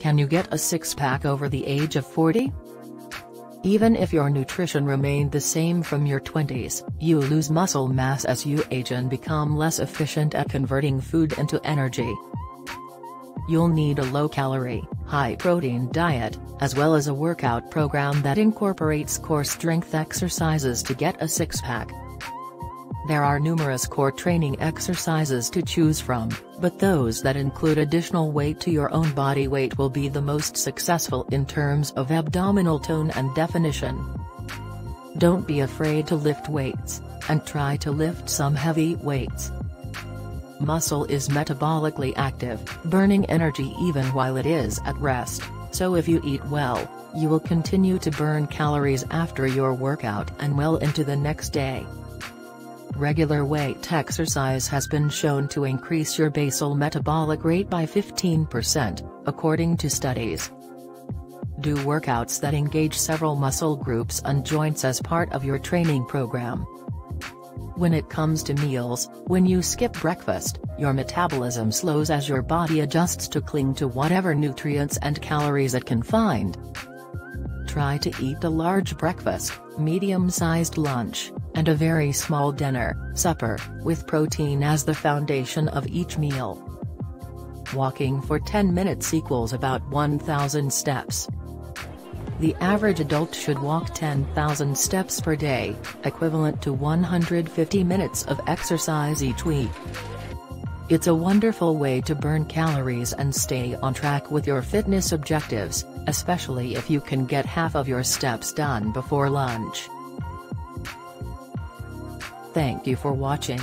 Can you get a six-pack over the age of 40? Even if your nutrition remained the same from your 20s, you lose muscle mass as you age and become less efficient at converting food into energy. You'll need a low-calorie, high-protein diet, as well as a workout program that incorporates core strength exercises to get a six-pack. There are numerous core training exercises to choose from, but those that include additional weight to your own body weight will be the most successful in terms of abdominal tone and definition. Don't be afraid to lift weights, and try to lift some heavy weights. Muscle is metabolically active, burning energy even while it is at rest, so if you eat well, you will continue to burn calories after your workout and well into the next day. Regular weight exercise has been shown to increase your basal metabolic rate by 15%, according to studies. Do workouts that engage several muscle groups and joints as part of your training program. When it comes to meals, when you skip breakfast, your metabolism slows as your body adjusts to cling to whatever nutrients and calories it can find. Try to eat a large breakfast, medium-sized lunch, and a very small dinner, supper, with protein as the foundation of each meal. Walking for 10 minutes equals about 1,000 steps. The average adult should walk 10,000 steps per day, equivalent to 150 minutes of exercise each week. It's a wonderful way to burn calories and stay on track with your fitness objectives, especially if you can get half of your steps done before lunch. Thank you for watching.